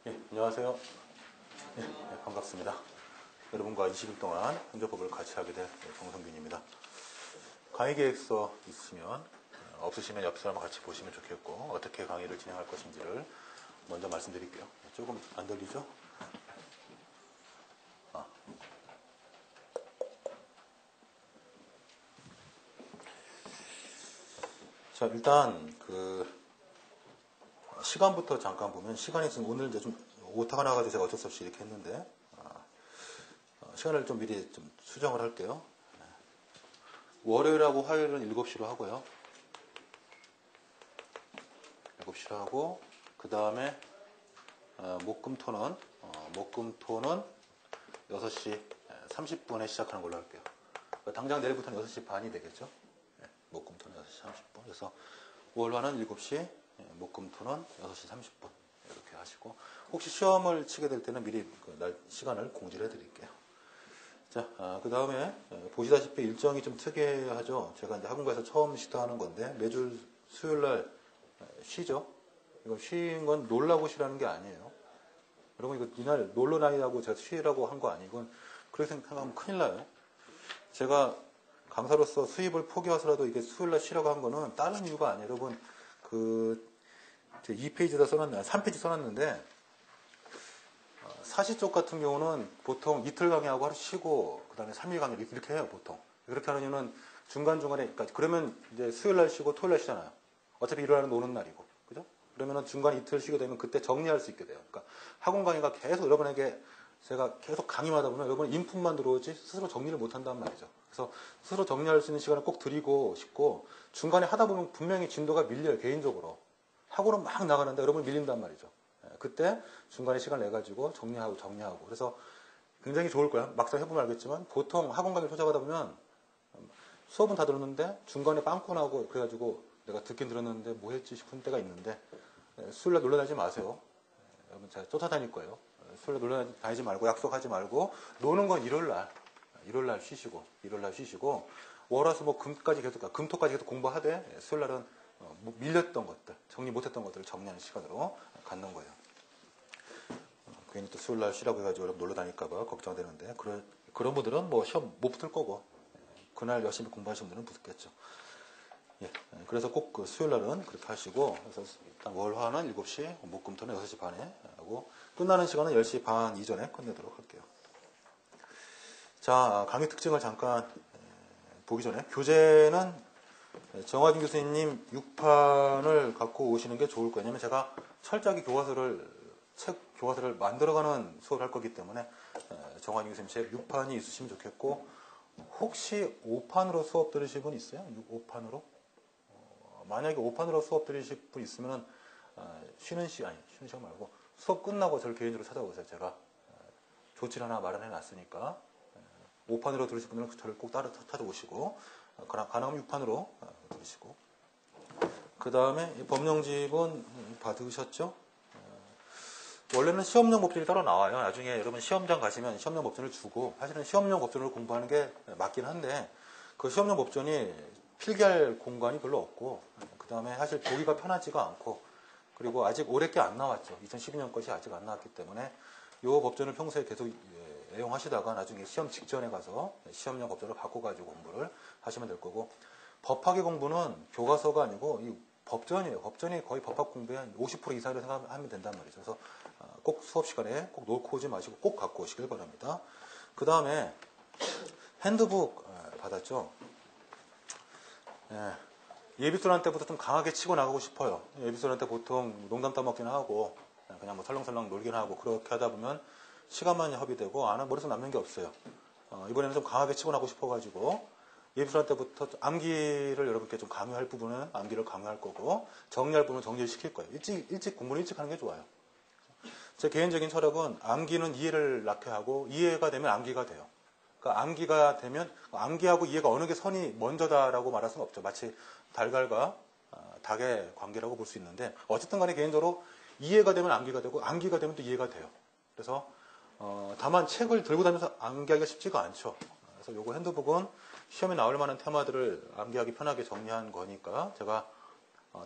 안녕하세요. 반갑습니다. 여러분과 20일 동안 행정법을 같이 하게 된 정성균입니다. 강의 계획서 있으면 없으시면 옆 사람과 같이 보시면 좋겠고 어떻게 강의를 진행할 것인지를 먼저 말씀드릴게요. 조금 안 들리죠? 자, 일단 시간부터 잠깐 보면 시간이 지금 오늘 이제 좀 오타가 나가지고 제가 어쩔 수 없이 이렇게 했는데 시간을 좀 미리 좀 수정을 할게요. 월요일하고 화요일은 7시로 하고요. 7시로 하고 그 다음에 목금토는 6시 30분에 시작하는 걸로 할게요. 당장 내일부터는 6시 반이 되겠죠. 목금토는 6시 30분. 그래서 월화는 7시, 목금토는 6시 30분 이렇게 하시고 혹시 시험을 치게 될 때는 미리 날 시간을 공지를 해드릴게요. 자, 그 다음에 보시다시피 일정이 좀 특이하죠. 제가 이제 학원가에서 처음 시도하는 건데 매주 수요일날 쉬죠. 이거 쉬는 건 놀라고 쉬라는 게 아니에요. 여러분 이거 이날 놀러 다니라고 제가 쉬라고 한 거 아니고 그렇게 생각하면 큰일 나요. 제가 강사로서 수입을 포기해서라도 이게 수요일날 쉬라고 한 거는 다른 이유가 아니에요. 여러분 2페이지에다 써놨는데 3페이지 써놨는데 사시 쪽 같은 경우는 보통 이틀 강의하고 하루 쉬고 그 다음에 3일 강의 이렇게 해요 보통. 그렇게 하는 이유는 중간중간에 그러면 이제 수요일날 쉬고 토요일날 쉬잖아요. 어차피 일요일은 노는 날이고 그죠? 그러면은 중간에 이틀 쉬게 되면 그때 정리할 수 있게 돼요. 그러니까 학원 강의가 계속 여러분에게 제가 계속 강의하다 보면 여러분 인풋만 들어오지 스스로 정리를 못 한단 말이죠. 그래서 스스로 정리할 수 있는 시간을 꼭 드리고 싶고 중간에 하다 보면 분명히 진도가 밀려요 개인적으로. 학원은 막 나가는데 여러분 밀린단 말이죠. 그때 중간에 시간 내가지고 정리하고 그래서 굉장히 좋을 거야. 막상 해보면 알겠지만 보통 학원 강의를 초작하다 보면 수업은 다 들었는데 중간에 빵꾸 나고 그래가지고 내가 듣긴 들었는데 뭐 했지 싶은 때가 있는데 수요일날 놀러 다니지 마세요. 여러분 제가 쫓아다닐 거예요. 수요일날 놀러 다니지 말고 약속하지 말고 노는 건 일요일날 쉬시고 월화수 금까지 계속 금토까지 계속 공부하되 수요일날은 밀렸던 것들 정리 못했던 것들을 정리하는 시간으로 갖는 거예요. 괜히 또 수요일날 쉬라고 해가지고 여러분 놀러 다닐까봐 걱정되는데 그런 분들은 뭐 시험 못 붙을 거고 그날 열심히 공부하시는 분들은 붙겠죠. 그래서 꼭 수요일날은 그렇게 하시고 그래서 일단 월화는 7시, 목금토는 6시 반에 하고 끝나는 시간은 10시 반 이전에 끝내도록 할게요. 자, 강의 특징을 잠깐 보기 전에 교재는 정화진 교수님 6판을 갖고 오시는 게 좋을 거예요. 왜냐면 제가 철저하게 교과서를 만들어가는 수업을 할 거기 때문에 정화진 교수님 책 6판이 있으시면 좋겠고 혹시 5판으로 수업 들으실 분 있어요? 5판으로? 만약에 5판으로 수업 들으실 분 있으면 쉬는 시간 말고 수업 끝나고 저를 개인적으로 찾아오세요. 제가 조치를 하나 마련해 놨으니까 5판으로 들으실 분들은 저를 꼭 따로 찾아오시고 가능하면 6판으로 들으시고 그 다음에 법령집은 받으셨죠? 원래는 시험용 법전이 따로 나와요. 나중에 여러분 시험장 가시면 시험용 법전을 주고 사실은 시험용 법전을 공부하는 게 맞긴 한데 그 시험용 법전이 필기할 공간이 별로 없고 그 다음에 사실 보기가 편하지가 않고 그리고 아직 올해 게 안 나왔죠. 2012년 것이 아직 안 나왔기 때문에 이 법전을 평소에 계속 애용하시다가 나중에 시험 직전에 가서 시험용 법전을 바꿔가지고 공부를 하시면 될 거고 법학의 공부는 교과서가 아니고 이 법전이에요. 법전이 거의 법학 공부의 한 50% 이상을 생각하면 된단 말이죠. 그래서 꼭 수업 시간에 꼭 놓고 오지 마시고 꼭 갖고 오시길 바랍니다. 그 다음에 핸드북 받았죠. 예비순환 때부터 좀 강하게 치고 나가고 싶어요. 예비순환 때 보통 농담 따먹기는 하고 그냥 뭐 설렁설렁 놀긴 하고 그렇게 하다 보면 시간만 허비되고 안 하면 머릿속 남는 게 없어요. 이번에는 좀 강하게 치고 나가고 싶어가지고 예비순환 때부터 암기를 여러분께 좀 강요할 부분은 암기를 강요할 거고 정리할 부분은 정리를 시킬 거예요. 일찍 공부를 일찍 하는 게 좋아요. 제 개인적인 철학은 암기는 이해를 낳게 하고 이해가 되면 암기가 돼요. 그러니까 암기가 되면 암기하고 이해가 어느 게 선이 먼저다라고 말할 수는 없죠. 마치 달걀과 닭의 관계라고 볼 수 있는데 어쨌든 간에 개인적으로 이해가 되면 암기가 되고 암기가 되면 또 이해가 돼요. 그래서 다만 책을 들고 다니면서 암기하기가 쉽지가 않죠. 그래서 요거 핸드북은 시험에 나올 만한 테마들을 암기하기 편하게 정리한 거니까 제가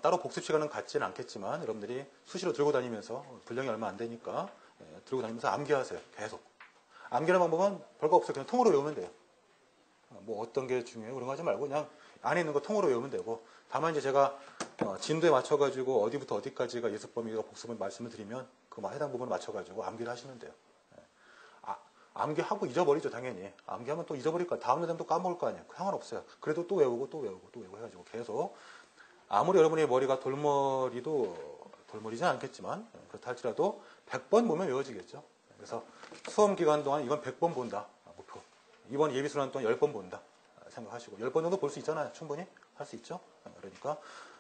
따로 복습 시간은 갖지는 않겠지만 여러분들이 수시로 들고 다니면서 분량이 얼마 안 되니까 들고 다니면서 암기하세요. 계속. 암기하는 방법은 별거 없어요. 그냥 통으로 외우면 돼요. 뭐 어떤 게 중요해요? 그런 거 하지 말고 그냥 안에 있는 거 통으로 외우면 되고 다만 이제 제가 진도에 맞춰가지고 어디부터 어디까지가 예습 범위가 복습을 말씀을 드리면 그 해당 부분을 맞춰가지고 암기를 하시면 돼요. 암기하고 잊어버리죠, 당연히. 암기하면 또 잊어버릴 거야. 다음날 되면 또 까먹을 거 아니에요. 상관없어요. 그래도 또 외우고 또 외우고 또 외우고 해가지고 계속 아무리 여러분의 머리가 돌머리진 않겠지만 그렇다 할지라도 100번 보면 외워지겠죠. 그래서 수험 기간 동안 이건 100번 본다. 목표. 이번 예비수련 동안 10번 본다. 생각하시고 10번 정도 볼 수 있잖아요. 충분히 할 수 있죠. 그러니까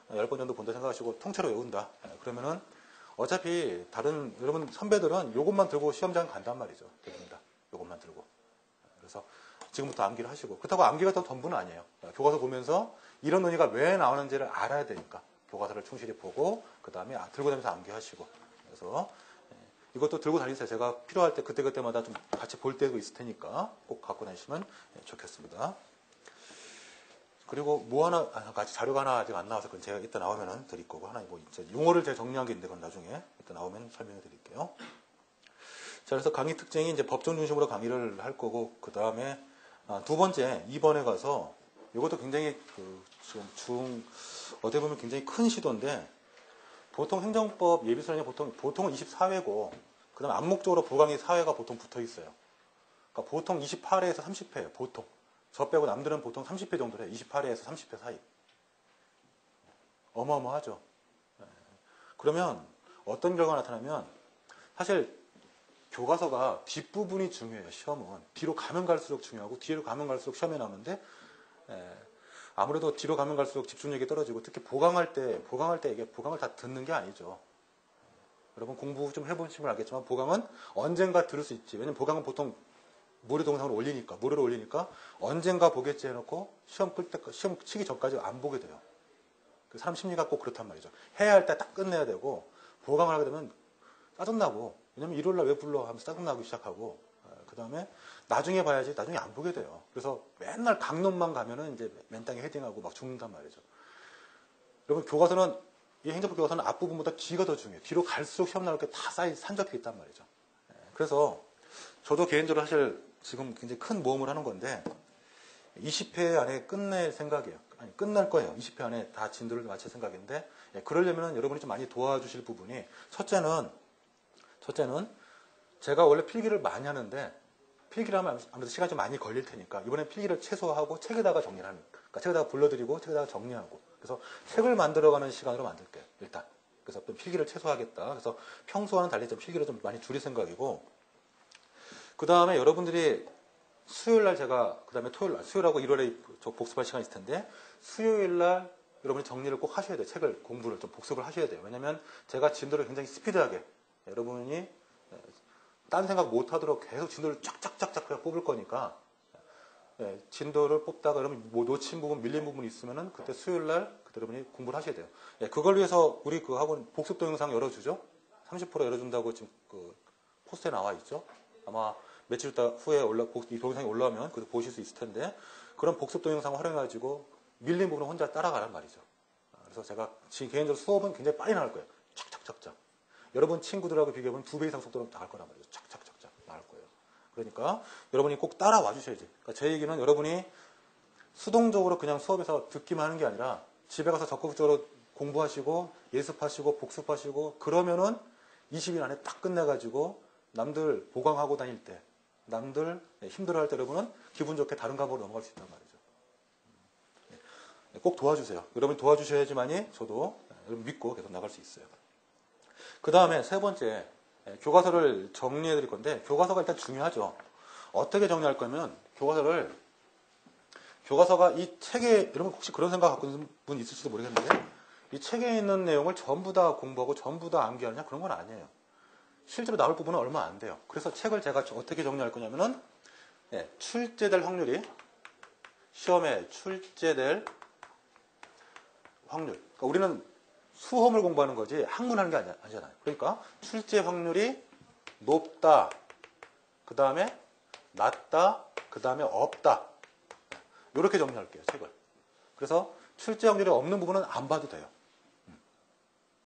10번 정도 본다 생각하시고 통째로 외운다. 그러면은 어차피 다른 여러분 선배들은 요것만 들고 시험장 간단 말이죠. 대부분 요것만 들고. 그래서 지금부터 암기를 하시고 그렇다고 암기가 더 전부는 아니에요. 교과서 보면서 이런 논의가 왜 나오는지를 알아야 되니까 교과서를 충실히 보고 그 다음에 들고 다니면서 암기하시고 그래서 이것도 들고 다니세요. 제가 필요할 때 그때마다 좀 같이 볼 때도 있을 테니까 꼭 갖고 다니시면 좋겠습니다. 그리고 뭐 하나 같이 자료가 하나 아직 안 나와서 그건 제가 이따 나오면은 드릴 거고 하나 뭐 용어를 제가 정리한 게 있는데 그건 나중에 이따 나오면 설명해 드릴게요. 자, 그래서 강의 특징이 이제 법정 중심으로 강의를 할 거고 그 다음에 두 번째 2번에 가서 이것도 굉장히 지금 어떻게 보면 굉장히 큰 시도인데 보통 행정법 예비수련이 보통은 24회고 그 다음 암묵적으로 보강이 4회가 보통 붙어 있어요. 그러니까 보통 28회에서 30회예요. 보통. 저 빼고 남들은 보통 30회 정도로 해요. 28회에서 30회 사이. 어마어마하죠. 그러면 어떤 결과가 나타나면 사실 교과서가 뒷부분이 중요해요. 시험은. 뒤로 가면 갈수록 중요하고 뒤로 가면 갈수록 시험에 나오는데 아무래도 뒤로 가면 갈수록 집중력이 떨어지고 특히 보강할 때 이게 보강을 다 듣는 게 아니죠. 여러분 공부 좀 해보시면 알겠지만 보강은 언젠가 들을 수 있지. 왜냐면 보강은 보통 무료 동영상을 올리니까 무료로 올리니까 언젠가 보겠지 해놓고 시험 치기 전까지 안 보게 돼요. 사람 심리가 꼭 그렇단 말이죠. 해야 할 때 딱 끝내야 되고 보강을 하게 되면 짜증나고 왜냐면 일요일날 왜 불러 하면서 짜증나기 시작하고 그 다음에 나중에 봐야지 나중에 안 보게 돼요. 그래서 맨날 강론만 가면은 이제 맨땅에 헤딩하고 막 죽는단 말이죠. 여러분 교과서는 이 행정법 교과서는 앞부분보다 뒤가 더 중요해요. 뒤로 갈수록 시험 나올 게 다 산적해 있단 말이죠. 그래서 저도 개인적으로 사실 지금 굉장히 큰 모험을 하는 건데 20회 안에 끝낼 생각이에요. 아니 끝날 거예요. 20회 안에 다 진도를 마칠 생각인데 그러려면 여러분이 좀 많이 도와주실 부분이 첫째는 제가 원래 필기를 많이 하는데 필기를 하면 아무래도 시간이 좀 많이 걸릴 테니까 이번에 필기를 최소화하고 책에다가 정리를 하는 그러니까 책에다가 불러드리고 책에다가 정리하고 그래서 책을 만들어가는 시간으로 만들게요. 일단 그래서 필기를 최소화하겠다. 그래서 평소와는 달리 좀 필기를 좀 많이 줄일 생각이고 그 다음에 여러분들이 수요일날 제가 그 다음에 토요일날 수요일하고 일요일에 복습할 시간이 있을 텐데 수요일날 여러분이 정리를 꼭 하셔야 돼요. 책을 공부를 좀 복습을 하셔야 돼요. 왜냐하면 제가 진도를 굉장히 스피드하게 여러분이 딴 생각 못하도록 계속 진도를 쫙쫙쫙쫙 그냥 뽑을 거니까 진도를 뽑다가 여러분 뭐 놓친 부분 밀린 부분이 있으면은 그때 수요일날 그때 여러분이 공부를 하셔야 돼요. 그걸 위해서 우리 그 학원 복습 동영상 열어주죠. 30% 열어준다고 지금 그 포스트에 나와 있죠. 아마 며칠 후에 이 동영상이 올라오면 그것도 보실 수 있을 텐데 그런 복습 동영상을 활용해가지고 밀린 부분을 혼자 따라가란 말이죠. 그래서 제가 지금 개인적으로 수업은 굉장히 빨리 나갈 거예요. 착착착착. 여러분 친구들하고 비교해보면 2배 이상 속도로 나갈 거란 말이죠. 착착착착 나갈 거예요. 그러니까 여러분이 꼭 따라와 주셔야지. 그러니까 제 얘기는 여러분이 수동적으로 그냥 수업에서 듣기만 하는 게 아니라 집에 가서 적극적으로 공부하시고 예습하시고 복습하시고 그러면은 20일 안에 딱 끝내가지고 남들 보강하고 다닐 때 남들 힘들어할 때 여러분은 기분 좋게 다른 과목으로 넘어갈 수 있단 말이죠. 꼭 도와주세요. 여러분이 도와주셔야지만이 저도 여러분 믿고 계속 나갈 수 있어요. 그 다음에 세 번째 교과서를 정리해 드릴 건데 교과서가 일단 중요하죠. 어떻게 정리할 거면 교과서가 이 책에 여러분 혹시 그런 생각 갖고 있는 분 있을지도 모르겠는데 이 책에 있는 내용을 전부 다 공부하고 전부 다 암기하느냐 그런 건 아니에요. 실제로 나올 부분은 얼마 안 돼요. 그래서 책을 제가 어떻게 정리할 거냐면은 출제될 확률이 시험에 출제될 확률. 그러니까 우리는 수험을 공부하는 거지 학문하는 게 아니잖아요. 그러니까 출제 확률이 높다. 그 다음에 낮다. 그 다음에 없다. 이렇게 정리할게요. 책을. 그래서 출제 확률이 없는 부분은 안 봐도 돼요.